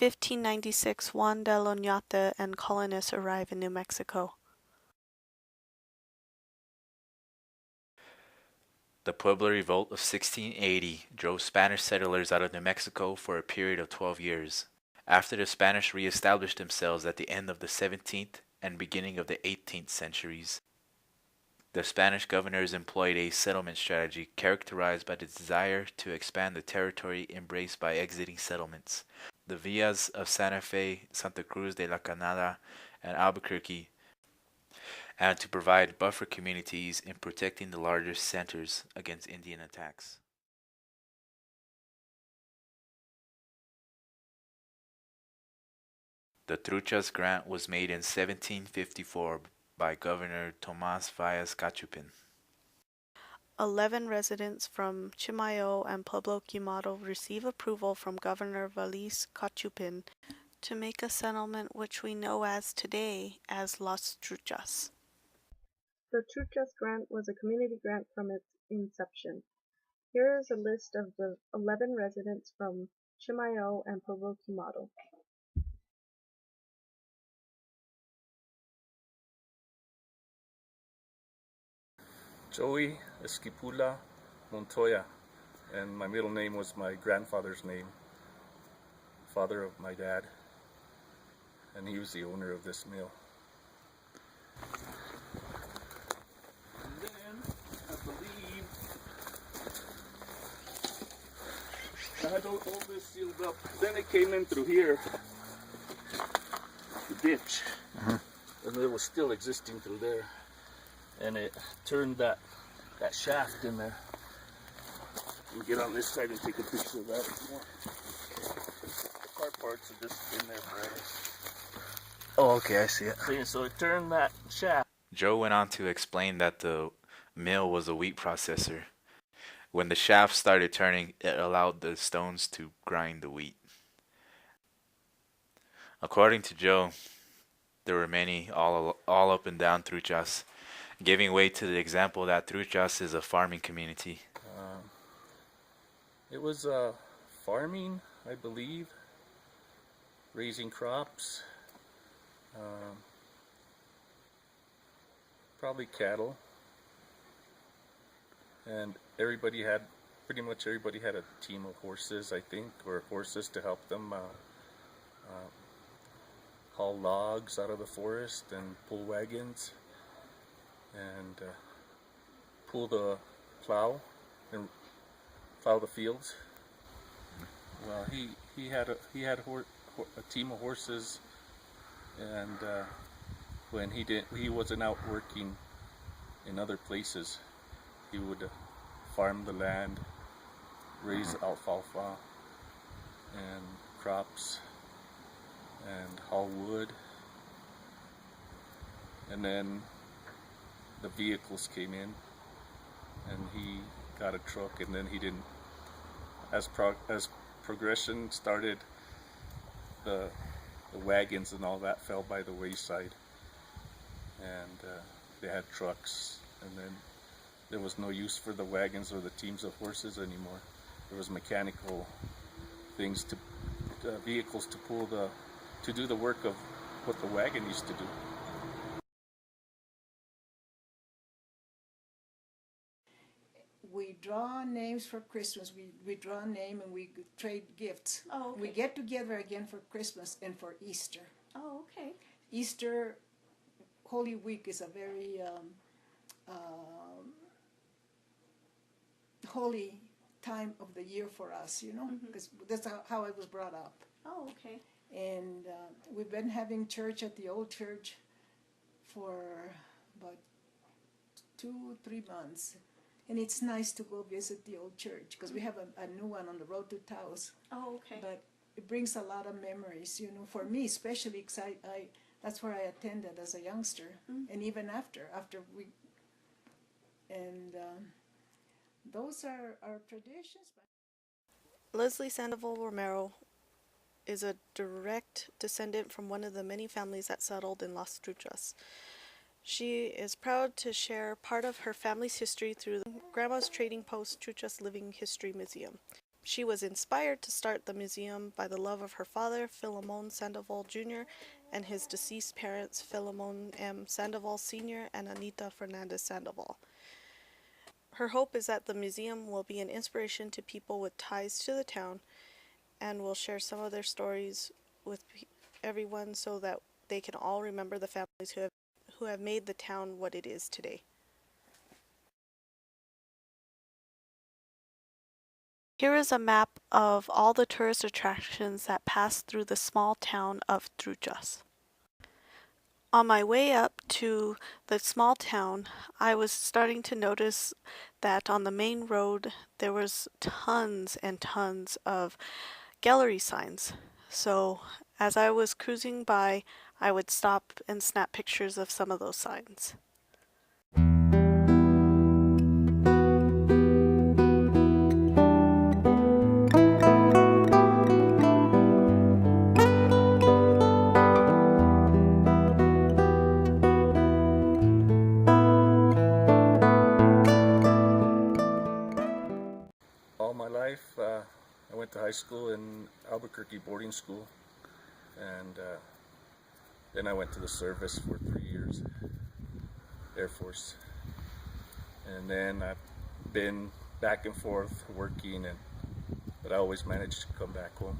1596, Juan de Oñate and colonists arrive in New Mexico. The Pueblo Revolt of 1680 drove Spanish settlers out of New Mexico for a period of 12 years. After the Spanish re-established themselves at the end of the 17th and beginning of the 18th centuries, the Spanish governors employed a settlement strategy characterized by the desire to expand the territory embraced by exiting settlements. The villas of Santa Fe, Santa Cruz de la Canada, and Albuquerque, and to provide buffer communities in protecting the larger centers against Indian attacks. The Truchas grant was made in 1754 by Governor Tomas Valles Cachupin. 11 residents from Chimayo and Pueblo Quemado receive approval from Governor Valles Cachupin to make a settlement which we know as today as Las Truchas. The Truchas grant was a community grant from its inception. Here is a list of the 11 residents from Chimayo and Pueblo Quemado. Joey Esquipula Montoya, and my middle name was my grandfather's name, father of my dad, and he was the owner of this mill. And then, I believe, I had all this sealed up. Then it came in through here, the ditch, and it was still existing through there. And it turned that shaft in there. We'll get on this side and take a picture of that if you want. The car parts are just in there forever. Oh, okay, I see it. So it turned that shaft. Joe went on to explain that the mill was a wheat processor. When the shaft started turning, it allowed the stones to grind the wheat. According to Joe, there were many all up and down Truchas, giving way to the example that Truchas is a farming community. It was farming, I believe, raising crops, probably cattle, and pretty much everybody had a team of horses, I think, or horses to help them haul logs out of the forest and pull wagons and pull the plow and plow the fields. Well, he had a team of horses, and when he wasn't out working in other places, he would farm the land, raise alfalfa and crops, and haul wood, and then the vehicles came in, and he got a truck, and then he didn't. As progression started, the wagons and all that fell by the wayside, and they had trucks, and then there was no use for the wagons or the teams of horses anymore. There was mechanical things vehicles to do the work of what the wagon used to do. We draw names for Christmas. We draw a name and we trade gifts. Oh, okay. We get together again for Christmas and for Easter. Oh, okay. Easter, Holy Week is a very holy time of the year for us, because that's how I was brought up. Oh, okay. And we've been having church at the old church for about 2-3 months. And it's nice to go visit the old church because we have a new one on the road to Taos. Oh, okay. But it brings a lot of memories, for me especially, because that's where I attended as a youngster, and even after we, and those are our traditions. Leslie Sandoval Romero is a direct descendant from one of the many families that settled in Las Truchas. She is proud to share part of her family's history through the Grandma's Trading Post Truchas Living History Museum. She was inspired to start the museum by the love of her father, Philemon Sandoval Jr., and his deceased parents, Philemon M. Sandoval Sr. and Anita Fernandez Sandoval. Her hope is that the museum will be an inspiration to people with ties to the town and will share some of their stories with everyone so that they can all remember the families who have made the town what it is today. Here is a map of all the tourist attractions that pass through the small town of Truchas. On my way up to the small town, I was starting to notice that on the main road there was tons and tons of gallery signs. So as I was cruising by, I would stop and snap pictures of some of those signs. All my life, I went to high school in Albuquerque boarding school, and then I went to the service for 3 years, Air Force, and then I've been back and forth working, but I always managed to come back home.